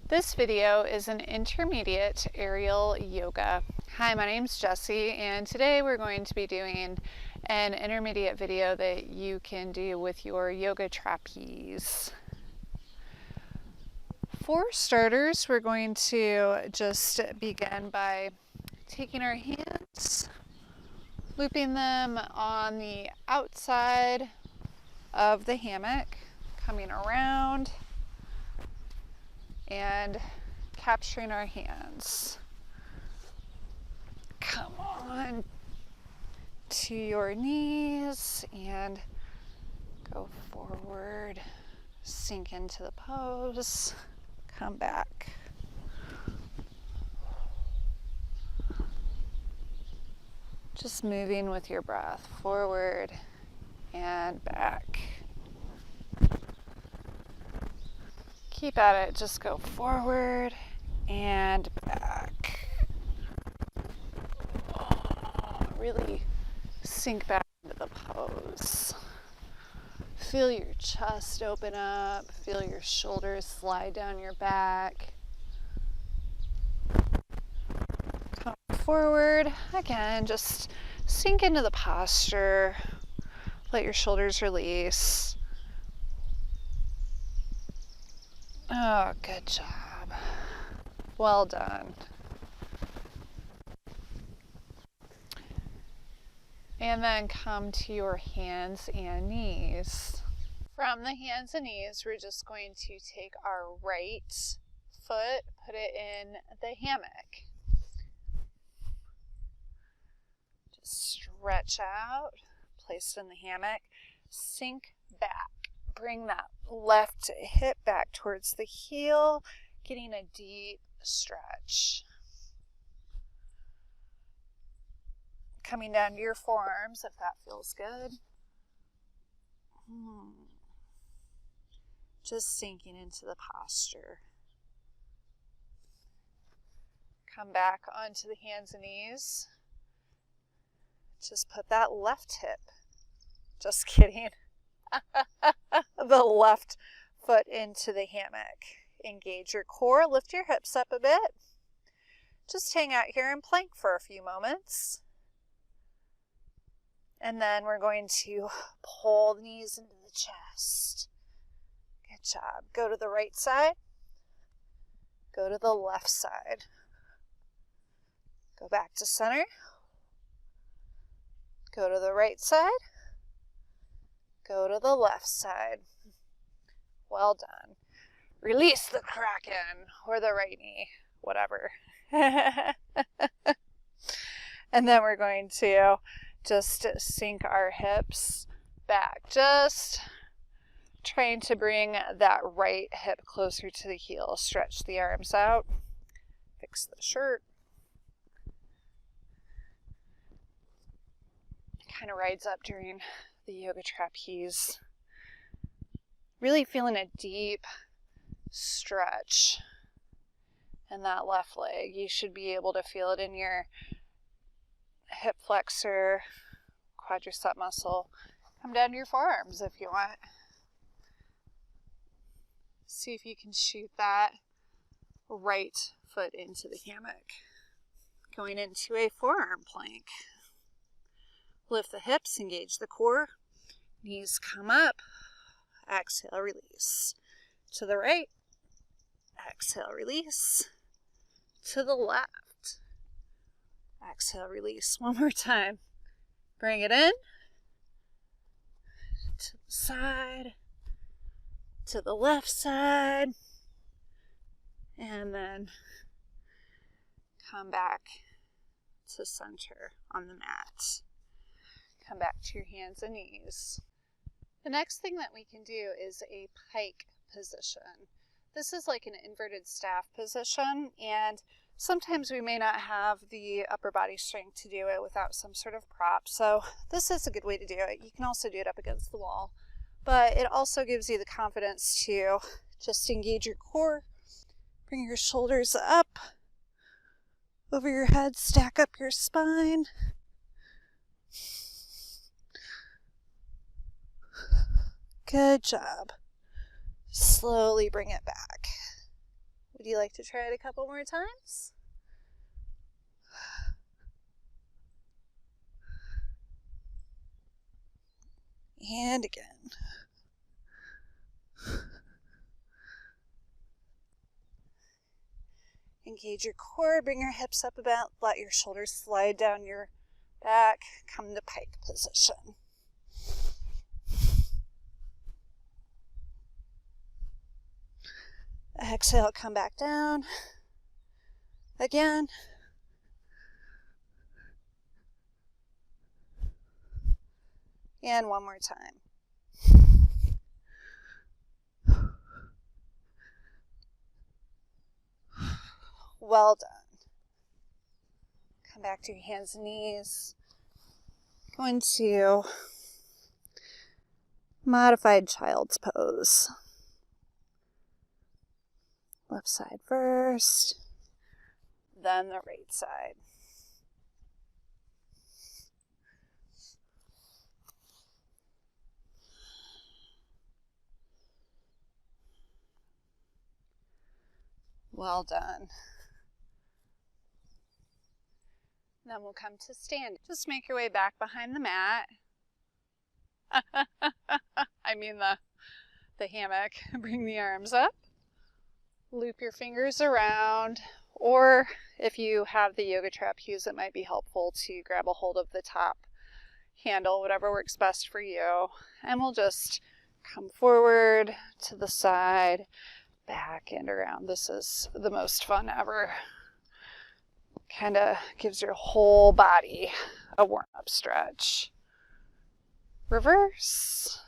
This video is an intermediate aerial yoga. Hi, my name's Jessie, and today we're going to be doing an intermediate video that you can do with your yoga trapeze. For starters, we're going to just begin by taking our hands, looping them on the outside of the hammock, coming around and capturing our hands. Come on to your knees and go forward. Sink into the pose. Come back. Just moving with your breath forward and back. Keep at it, just go forward and back. Really sink back into the pose. Feel your chest open up, feel your shoulders slide down your back. Come forward, again, just sink into the posture. Let your shoulders release. Oh, good job. Well done. And then come to your hands and knees. From the hands and knees, we're just going to take our right foot, put it in the hammock. Just stretch out, place it in the hammock, sink back. Bring that left hip back towards the heel, getting a deep stretch. Coming down to your forearms if that feels good. Just sinking into the posture. Come back onto the hands and knees. Just put that left hip. Just kidding. The left foot into the hammock. Engage your core, lift your hips up a bit. Just hang out here and plank for a few moments. And then we're going to pull the knees into the chest. Good job. Go to the right side. Go to the left side. Go back to center. Go to the right side. Go to the left side. Well done. Release the kraken or the right knee, whatever. And then we're going to just sink our hips back. Just trying to bring that right hip closer to the heel. Stretch the arms out. Fix the shirt. Kind of rides up during the yoga trapeze. Really feeling a deep stretch in that left leg. You should be able to feel it in your hip flexor, quadricep muscle. Come down to your forearms if you want. See if you can shoot that right foot into the hammock. Going into a forearm plank. Lift the hips, engage the core. Knees come up. Exhale, release. To the right. Exhale, release. To the left. Exhale, release. One more time. Bring it in. To the side. To the left side. And then come back to center on the mat. Come back to your hands and knees. The next thing that we can do is a pike position. This is like an inverted staff position, and sometimes we may not have the upper body strength to do it without some sort of prop. So this is a good way to do it. You can also do it up against the wall, but it also gives you the confidence to just engage your core, bring your shoulders up over your head, stack up your spine. Good job. Slowly bring it back. Would you like to try it a couple more times? And again. Engage your core, bring your hips up about, let your shoulders slide down your back, come to pike position. Exhale, come back down. Again. And one more time. Well done. Come back to your hands and knees. Go into modified child's pose. Left side first, then the right side. Well done. Then we'll come to stand. Just make your way back behind the mat. I mean the hammock. Bring the arms up. Loop your fingers around. Or if you have the yoga trapeze, it might be helpful to grab a hold of the top handle, whatever works best for you. And we'll just come forward to the side, back and around. This is the most fun ever. Kind of gives your whole body a warm-up stretch. Reverse.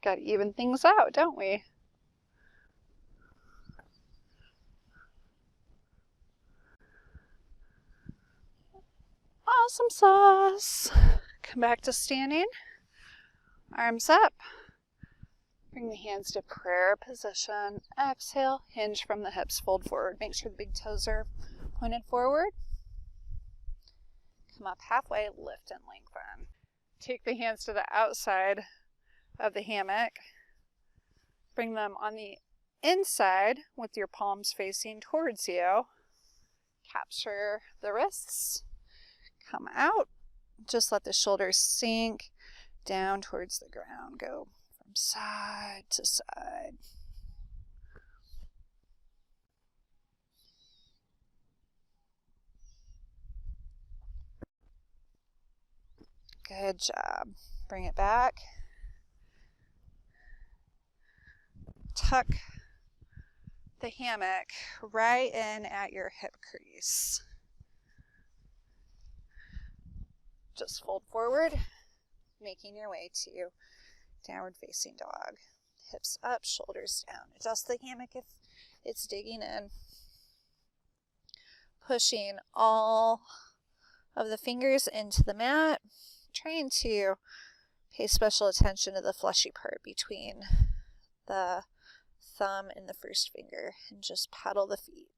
Got to even things out, don't we? Awesome sauce. Come back to standing. Arms up. Bring the hands to prayer position. Exhale, hinge from the hips, fold forward. Make sure the big toes are pointed forward. Come up halfway, lift and lengthen. Take the hands to the outside of the hammock. Bring them on the inside with your palms facing towards you. Capture the wrists. Come out. Just let the shoulders sink down towards the ground. Go from side to side. Good job. Bring it back. Tuck the hammock right in at your hip crease. Just fold forward, making your way to downward facing dog. Hips up, shoulders down. Adjust the hammock if it's digging in. Pushing all of the fingers into the mat. Trying to pay special attention to the fleshy part between the thumb and the first finger, and just pedal the feet.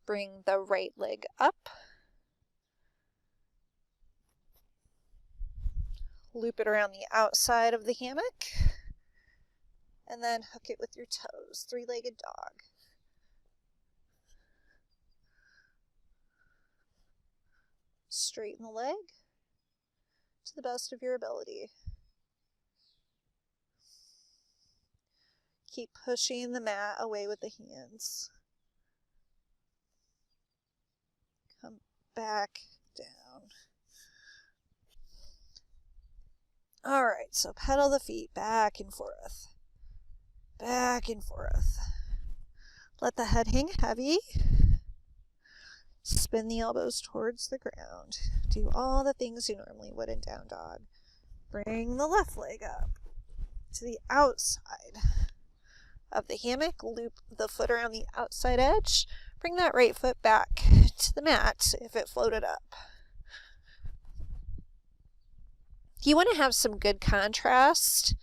Bring the right leg up. Loop it around the outside of the hammock, and then hook it with your toes. Three-legged dog. Straighten the leg to the best of your ability. Keep pushing the mat away with the hands. Come back down. All right, so pedal the feet back and forth. Back and forth. Let the head hang heavy. Spin the elbows towards the ground. Do all the things you normally would in down dog. Bring the left leg up to the outside of the hammock. Loop the foot around the outside edge. Bring that right foot back to the mat if it floated up. You want to have some good contrast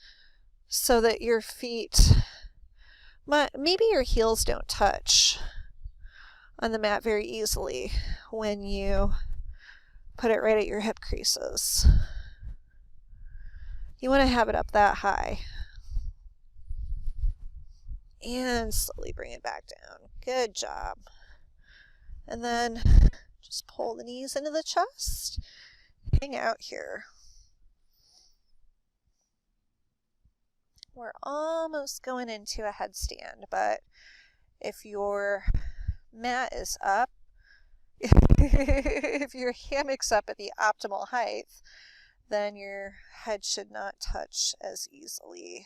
so that your feet, maybe your heels don't touch on the mat very easily when you put it right at your hip creases. You want to have it up that high. and slowly bring it back down. Good job. And then just pull the knees into the chest. Hang out here. We're almost going into a headstand, but if your mat is up, if your hammock's up at the optimal height, then your head should not touch as easily.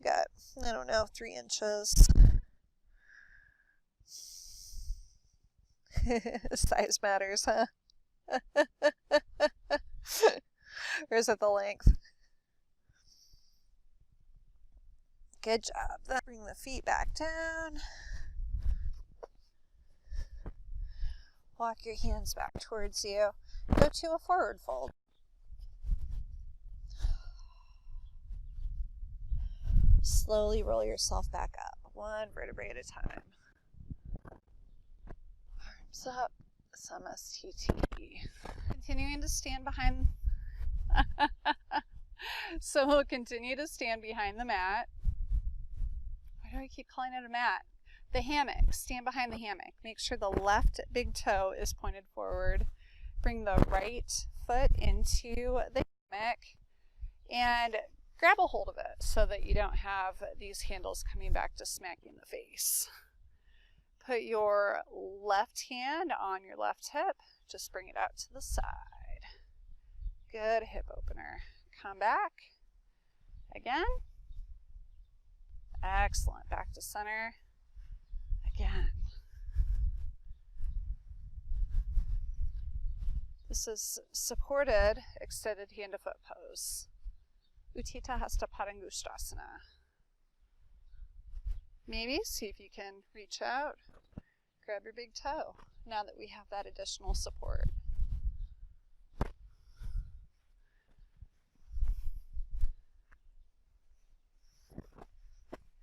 Got, I don't know, 3 inches. Size matters, huh? Or is it the length? Good job. Then bring the feet back down. Walk your hands back towards you. Go to a forward fold. Slowly roll yourself back up, 1 vertebrae at a time. Arms up, some STT. Continuing to stand behind. So we'll continue to stand behind the mat. Why do I keep calling it a mat? The hammock. Stand behind the hammock. Make sure the left big toe is pointed forward. Bring the right foot into the hammock and grab a hold of it so that you don't have these handles coming back to smack you in the face. Put your left hand on your left hip. Just bring it out to the side. Good hip opener. Come back. Again. Excellent. Back to center. Again. This is supported extended hand to foot pose. Utthita Hasta Padangusthasana. Maybe see if you can reach out, grab your big toe, now that we have that additional support.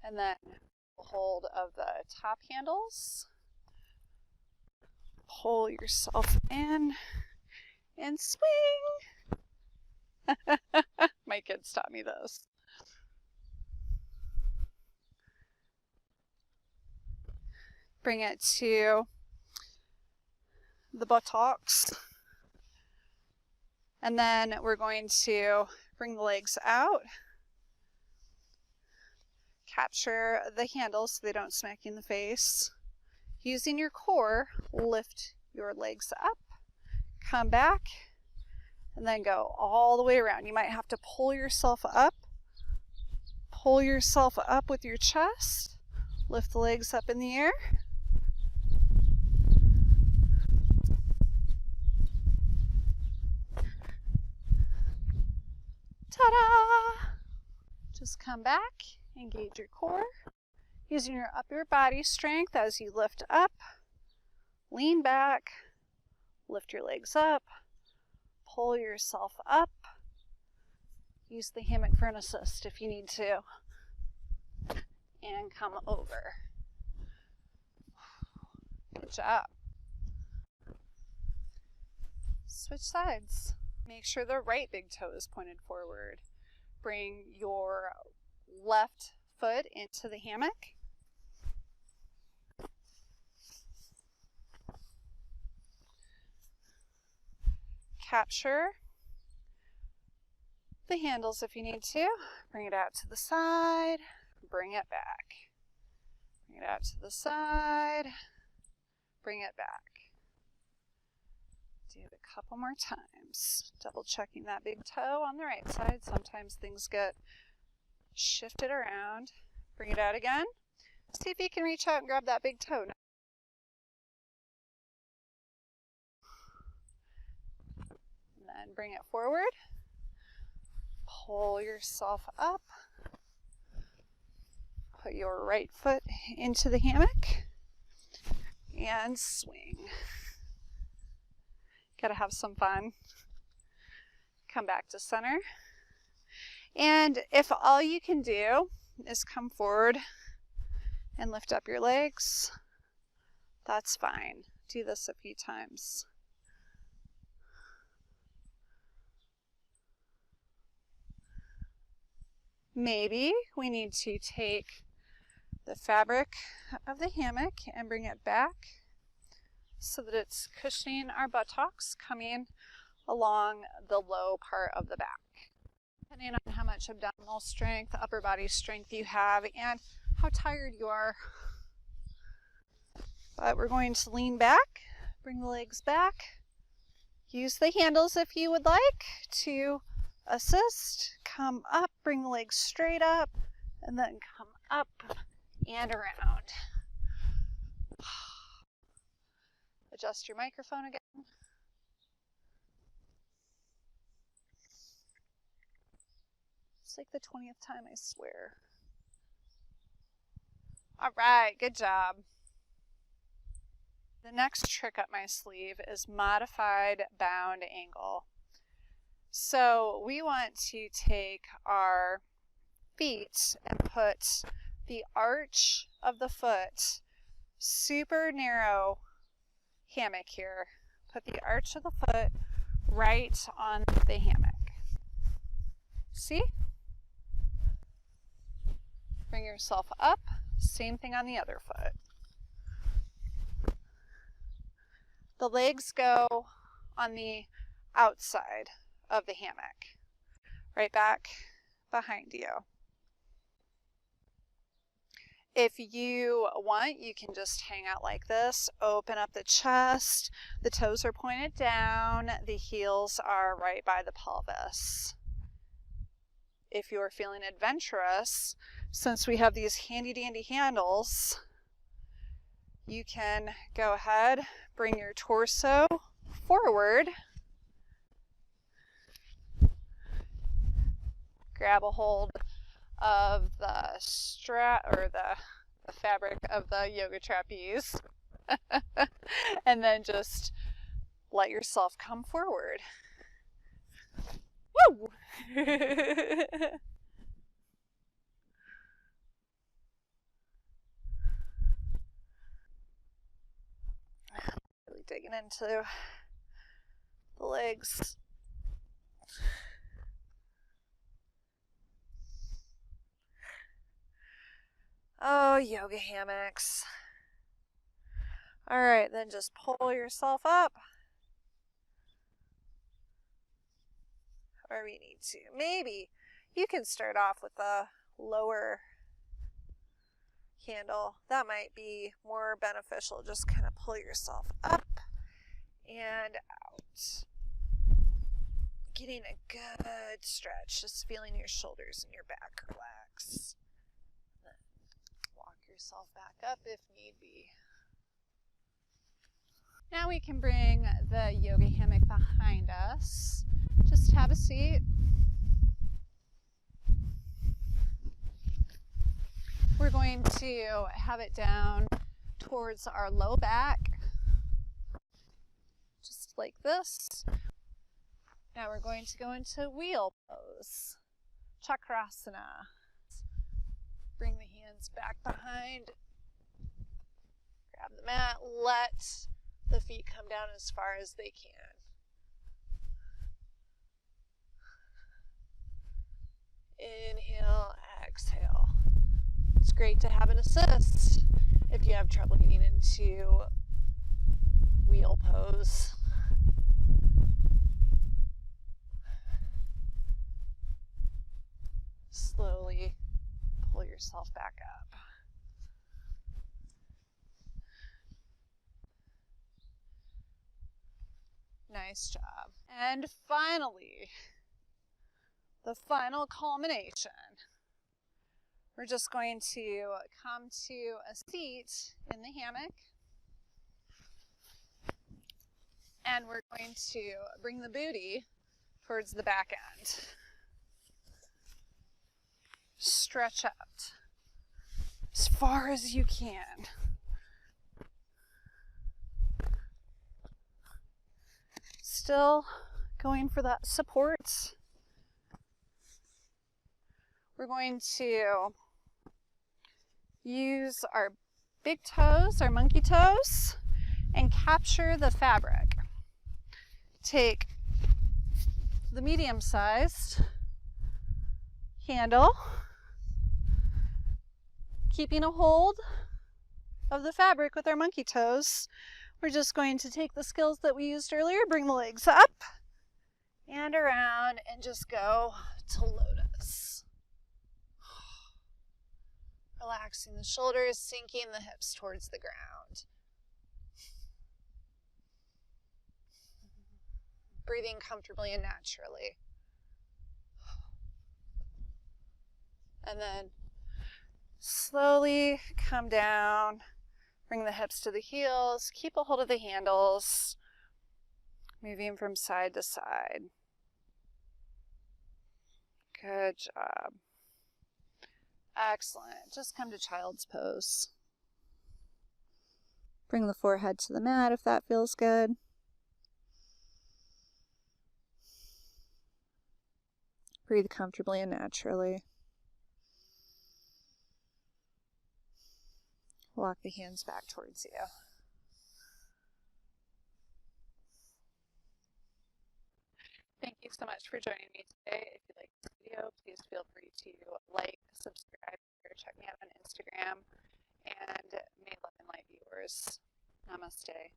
And then hold of the top handles. Pull yourself in and swing. My kids taught me this. Bring it to the buttocks. And then we're going to bring the legs out. Capture the handles so they don't smack you in the face. Using your core, lift your legs up, come back, and then go all the way around. You might have to pull yourself up with your chest, lift the legs up in the air. Ta-da! Just come back, engage your core. Using your upper body strength as you lift up, lean back, lift your legs up, pull yourself up. Use the hammock for an assist if you need to. And come over. Good job. Switch sides. Make sure the right big toe is pointed forward. Bring your left foot into the hammock. Capture the handles if you need to. Bring it out to the side. Bring it back. Bring it out to the side. Bring it back. Do it a couple more times. Double checking that big toe on the right side. Sometimes things get shifted around. Bring it out again. See if you can reach out and grab that big toe. And then bring it forward. Pull yourself up. Put your right foot into the hammock and swing. Gotta have some fun. Come back to center. And if all you can do is come forward and lift up your legs, that's fine. Do this a few times. Maybe we need to take the fabric of the hammock and bring it back so that it's cushioning our buttocks, coming along the low part of the back. Depending on how much abdominal strength, upper body strength you have, and how tired you are. But we're going to lean back, bring the legs back, use the handles if you would like to assist, come up, bring the legs straight up, and then come up and around. Adjust your microphone again. It's like the 20th time, I swear. All right, good job. The next trick up my sleeve is modified bound angle. So we want to take our feet and put the arch of the foot, super narrow hammock here. Put the arch of the foot right on the hammock. See? Bring yourself up. Same thing on the other foot. The legs go on the outside of the hammock, right back behind you. If you want, you can just hang out like this, open up the chest, the toes are pointed down, the heels are right by the pelvis. If you're feeling adventurous, since we have these handy dandy handles, you can go ahead, bring your torso forward, grab a hold of the strap or the fabric of the yoga trapeze, and then just let yourself come forward. Woo! Really digging into the legs. Oh, yoga hammocks. All right, then just pull yourself up where we need to. Maybe you can start off with a lower handle. That might be more beneficial. Just kind of pull yourself up and out. Getting a good stretch, just feeling your shoulders and your back relax. Then walk yourself back up if need be. Now we can bring the yoga hammock behind us. Just have a seat. We're going to have it down towards our low back, just like this. Now we're going to go into wheel pose, chakrasana. Bring the hands back behind, grab the mat, let the feet come down as far as they can. Inhale, exhale. It's great to have an assist if you have trouble getting into wheel pose. Slowly pull yourself back up. Nice job. And finally, the final culmination. We're just going to come to a seat in the hammock. And we're going to bring the booty towards the back end. Stretch out as far as you can. Still going for that support. We're going to use our big toes, our monkey toes, and capture the fabric. Take the medium-sized handle, Keeping a hold of the fabric with our monkey toes, we're just going to take the skills that we used earlier, bring the legs up and around, and just go to lotus. Relaxing the shoulders, sinking the hips towards the ground. Breathing comfortably and naturally. And then slowly come down, bring the hips to the heels, keep a hold of the handles, moving from side to side. Good job. Excellent. Just come to child's pose. Bring the forehead to the mat if that feels good. Breathe comfortably and naturally. Walk the hands back towards you. Thank you so much for joining me today. If you like this video, please feel free to like, subscribe, or check me out on Instagram. And may love and light be yours. Namaste.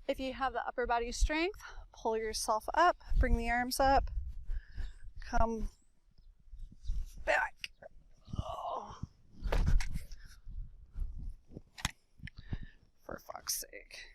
If you have the upper body strength, pull yourself up, bring the arms up, come back. Oh. For fuck's sake.